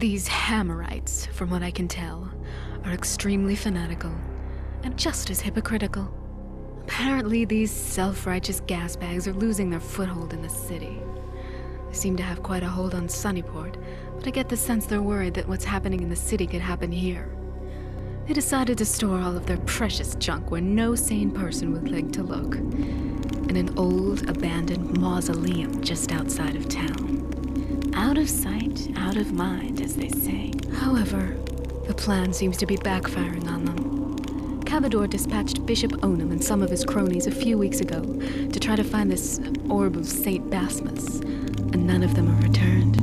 These Hammerites, from what I can tell, are extremely fanatical and just as hypocritical. Apparently, these self-righteous gasbags are losing their foothold in the city. They seem to have quite a hold on Sunnyport, but I get the sense they're worried that what's happening in the city could happen here. They decided to store all of their precious junk where no sane person would like to look. In an old, abandoned mausoleum just outside of town. Out of sight, out of mind, as they say. However, the plan seems to be backfiring on them. Cavador dispatched Bishop Onum and some of his cronies a few weeks ago to try to find this orb of St. Basmus, and none of them have returned.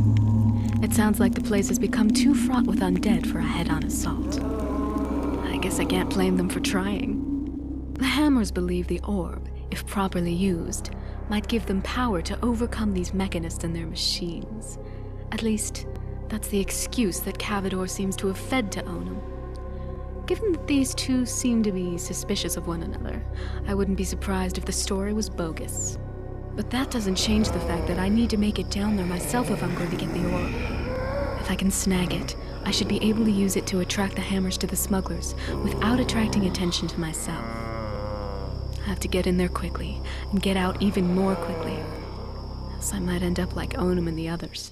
It sounds like the place has become too fraught with undead for a head-on assault. I guess I can't blame them for trying. The Hammers believe the orb, if properly used, might give them power to overcome these mechanists and their machines. At least, that's the excuse that Cavador seems to have fed to Onum. Given that these two seem to be suspicious of one another, I wouldn't be surprised if the story was bogus. But that doesn't change the fact that I need to make it down there myself if I'm going to get the orb. If I can snag it, I should be able to use it to attract the Hammers to the smugglers without attracting attention to myself. I have to get in there quickly, and get out even more quickly, else I might end up like Onum and the others.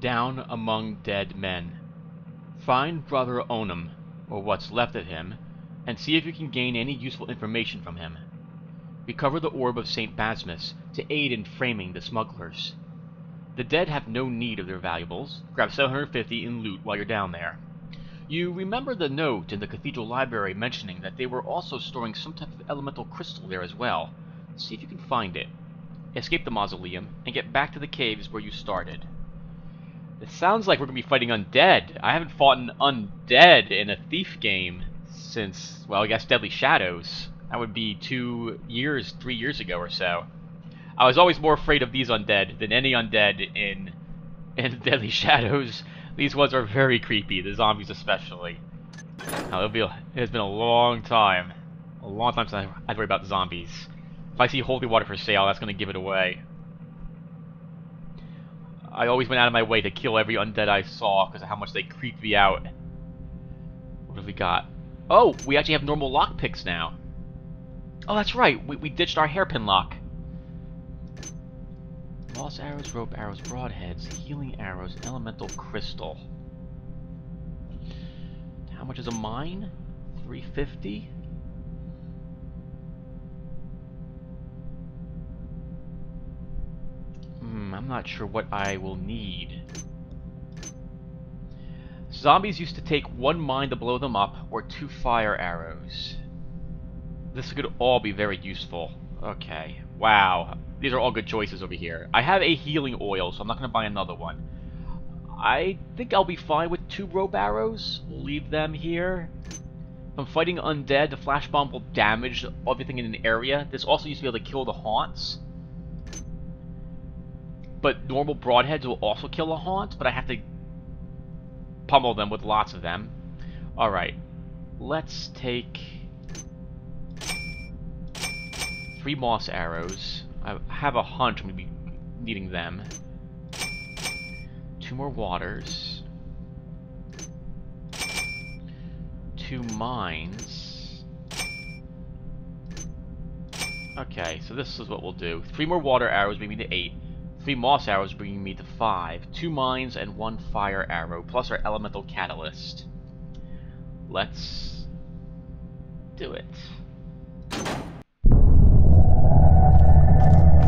Down among dead men. Find Brother Onum, or what's left of him, and see if you can gain any useful information from him. Recover the orb of St. Basmus to aid in framing the smugglers. The dead have no need of their valuables. Grab 750 in loot while you're down there. You remember the note in the cathedral library mentioning that they were also storing some type of elemental crystal there as well. See if you can find it. Escape the mausoleum, and get back to the caves where you started. It sounds like we're going to be fighting undead. I haven't fought an undead in a Thief game since, well, I guess Deadly Shadows. That would be 3 years ago or so. I was always more afraid of these undead than any undead in Deadly Shadows. These ones are very creepy, the zombies especially. Now, it has been a long time since I had to worry about zombies. If I see holy water for sale, that's going to give it away. I always went out of my way to kill every undead I saw because of how much they creeped me out. What have we got? Oh, we actually have normal lockpicks now. Oh, that's right, we ditched our hairpin lock. Moss arrows, rope arrows, broadheads, healing arrows, elemental crystal. How much is a mine? 350? I'm not sure what I will need. Zombies used to take 1 mine to blow them up, or 2 fire arrows. This could all be very useful. Okay. Wow. These are all good choices over here. I have a healing oil, so I'm not going to buy another one. I think I'll be fine with 2 rope arrows. We'll leave them here. If I'm fighting undead, the flash bomb will damage everything in an area. This also used to be able to kill the haunts. But normal broadheads will also kill the haunts, but I have to pummel them with lots of them. Alright. Let's take 3 moss arrows. I have a hunch I'm going to be needing them. 2 more waters. 2 mines. Okay, so this is what we'll do. 3 more water arrows bring me to 8. 3 moss arrows bringing me to 5. 2 mines and 1 fire arrow, plus our elemental catalyst. Let's do it. Thank you.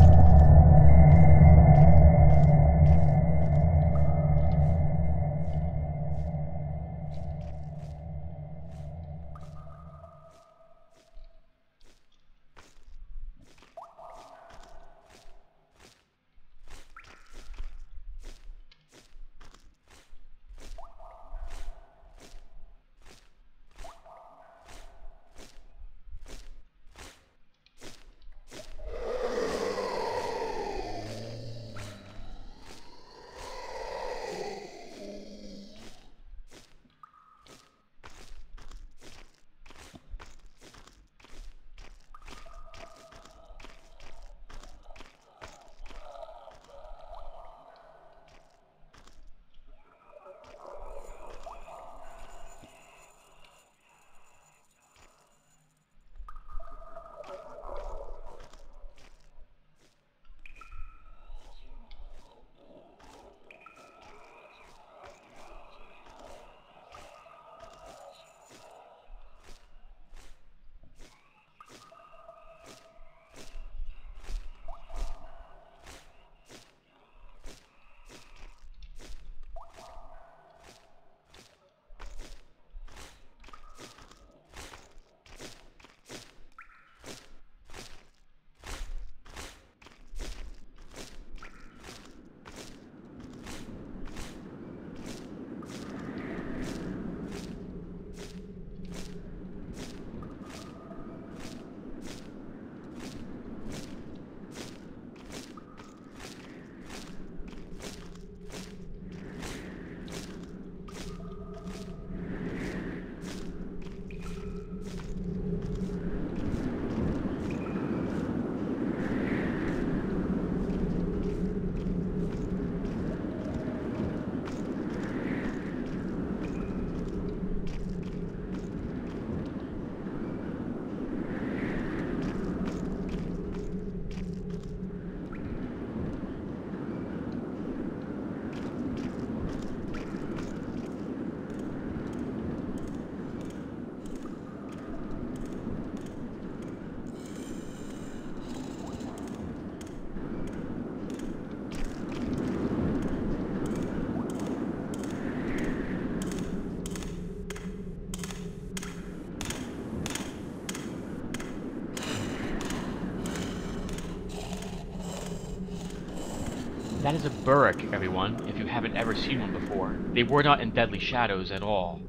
That is a burrick, everyone, if you haven't ever seen one before. They were not in Deadly Shadows at all.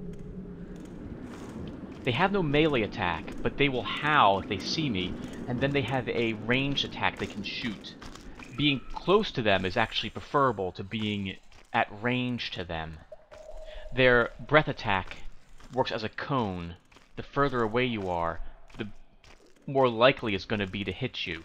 They have no melee attack, but they will howl if they see me, and then they have a ranged attack they can shoot. Being close to them is actually preferable to being at range to them. Their breath attack works as a cone. The further away you are, the more likely it's going to be to hit you.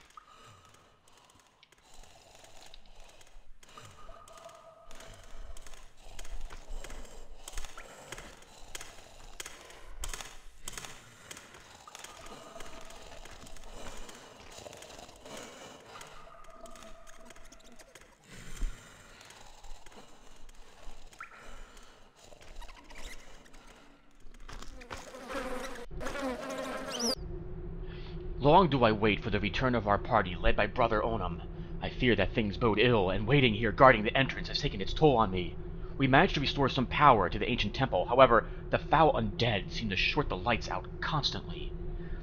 Long do I wait for the return of our party, led by Brother Onum. I fear that things bode ill, and waiting here guarding the entrance has taken its toll on me. We managed to restore some power to the ancient temple, however, the foul undead seem to short the lights out constantly.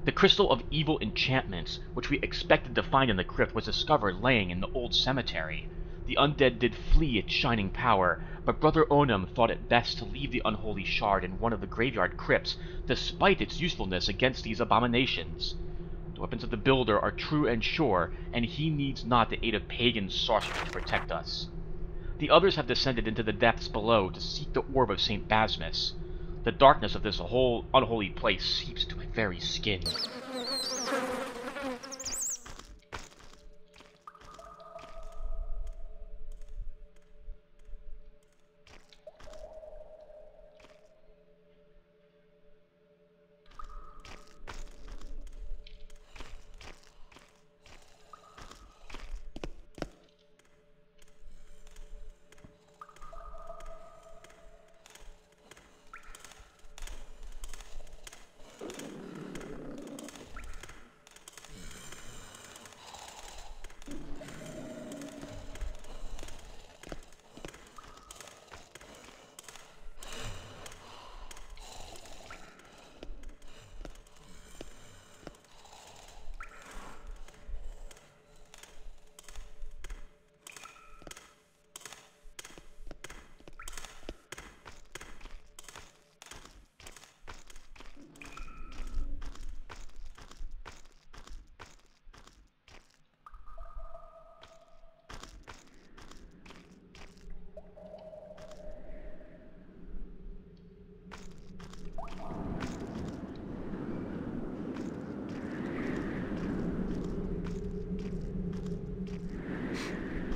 The crystal of evil enchantments, which we expected to find in the crypt, was discovered laying in the old cemetery. The undead did flee its shining power, but Brother Onum thought it best to leave the unholy shard in one of the graveyard crypts, despite its usefulness against these abominations. The weapons of the Builder are true and sure, and he needs not the aid of pagan sorcery to protect us. The others have descended into the depths below to seek the orb of St. Basmus. The darkness of this whole unholy place seeps to my very skin.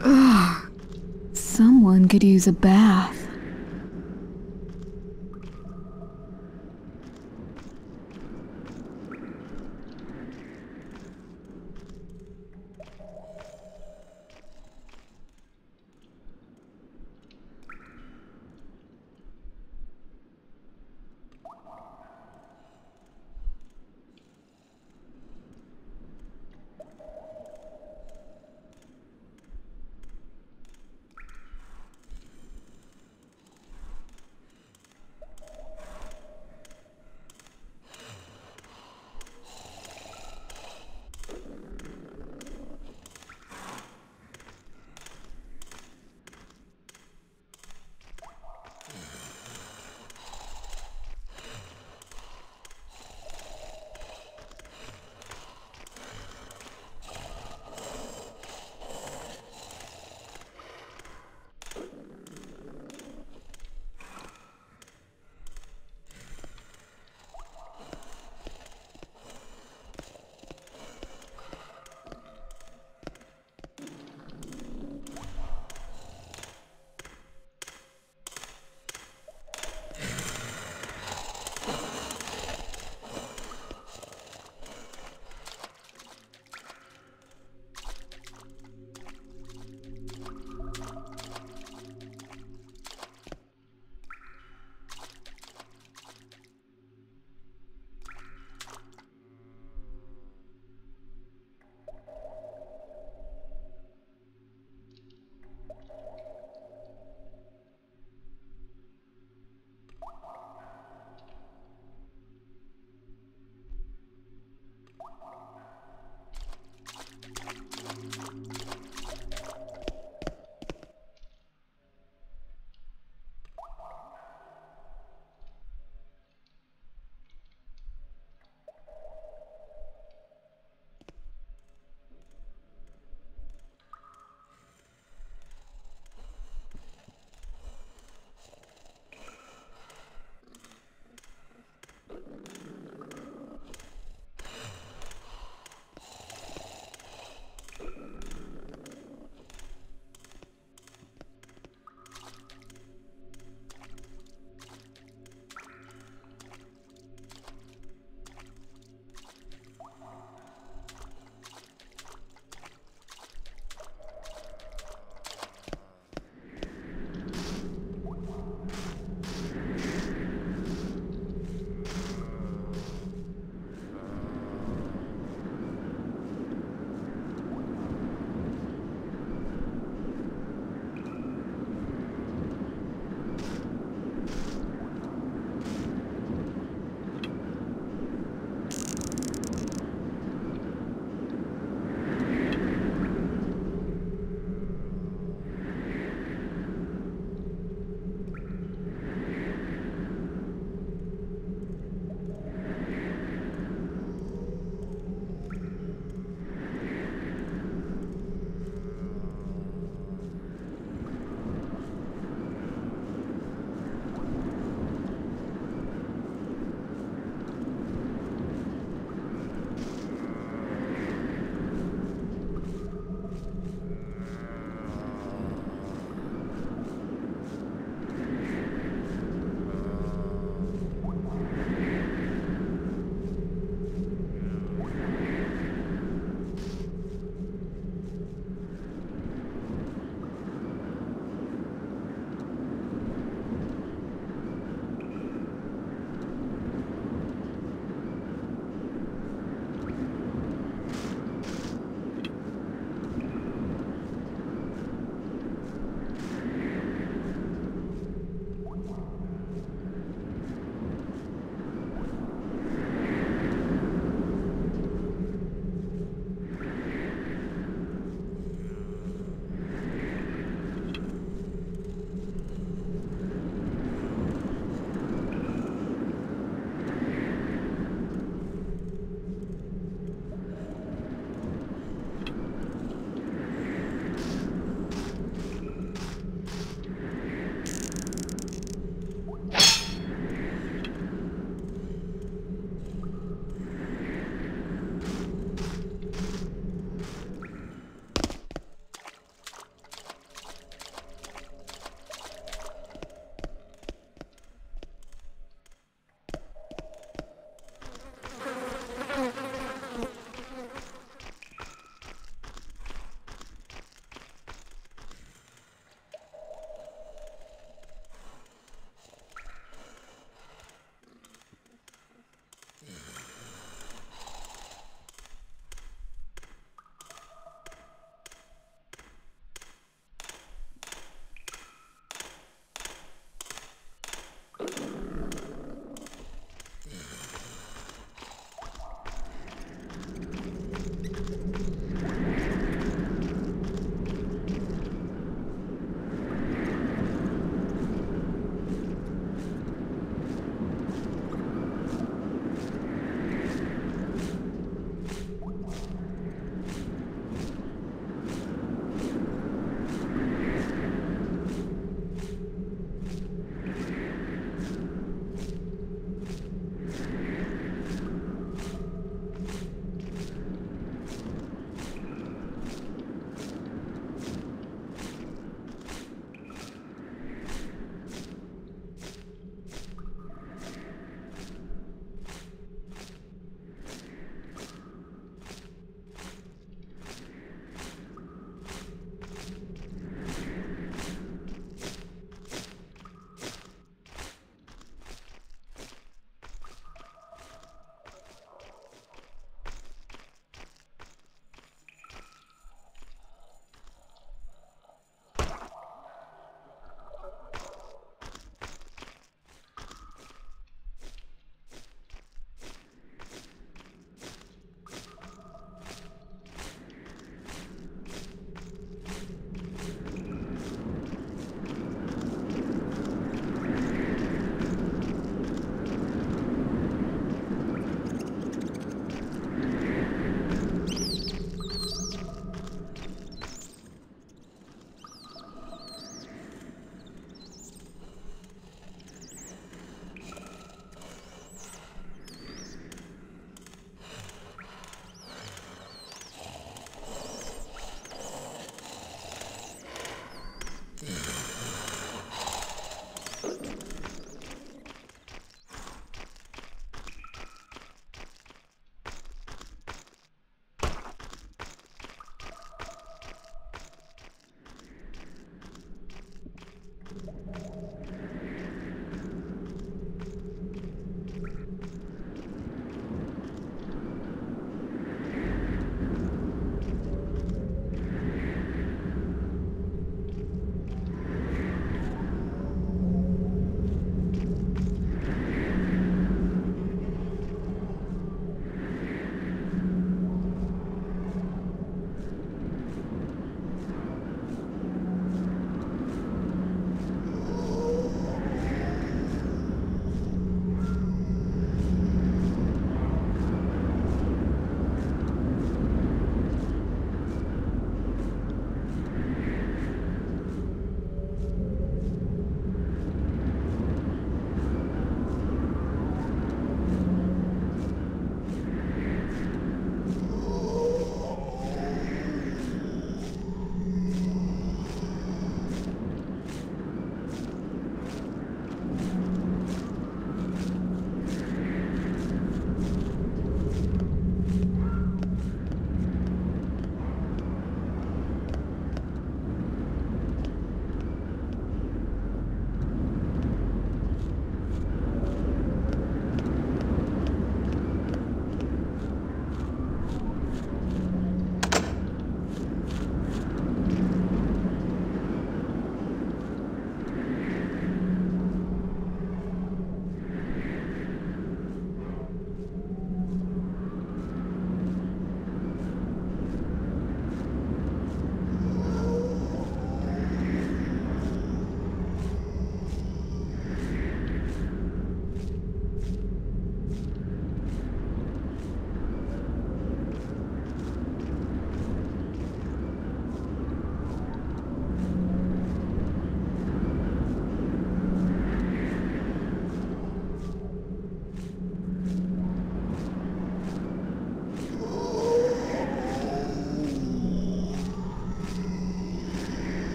Ugh. Someone could use a bath.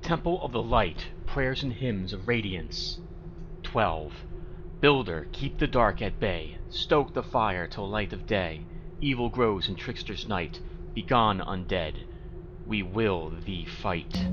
Temple of the Light, prayers and hymns of radiance. 12. Builder, keep the dark at bay, stoke the fire till light of day. Evil grows in trickster's night, begone undead, we will thee fight.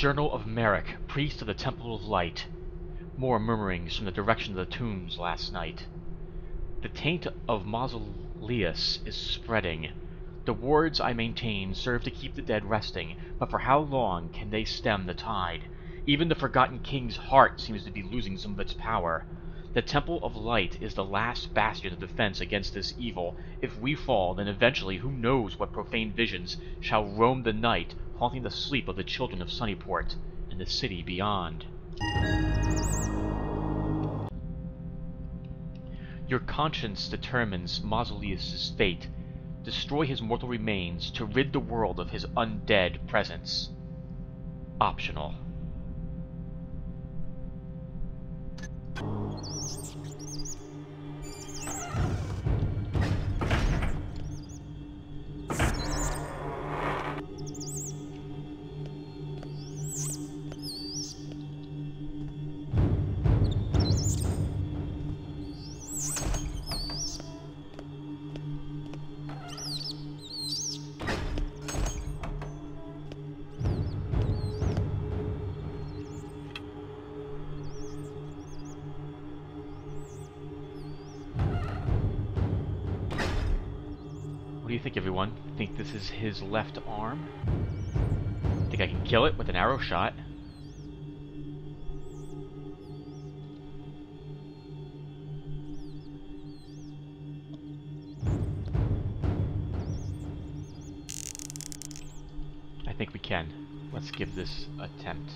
Journal of Merrick, priest of the Temple of Light. More murmurings from the direction of the tombs last night. The taint of Mausoleus is spreading. The wards, I maintain, serve to keep the dead resting, but for how long can they stem the tide? Even the forgotten king's heart seems to be losing some of its power. The Temple of Light is the last bastion of defense against this evil. If we fall, then eventually who knows what profane visions shall roam the night, haunting the sleep of the children of Sunnyport and the city beyond. Your conscience determines Mausoleus' fate. Destroy his mortal remains to rid the world of his undead presence. Optional. What do you think, everyone? Think this is his left arm? Think I can kill it with an arrow shot? I think we can. Let's give this an attempt.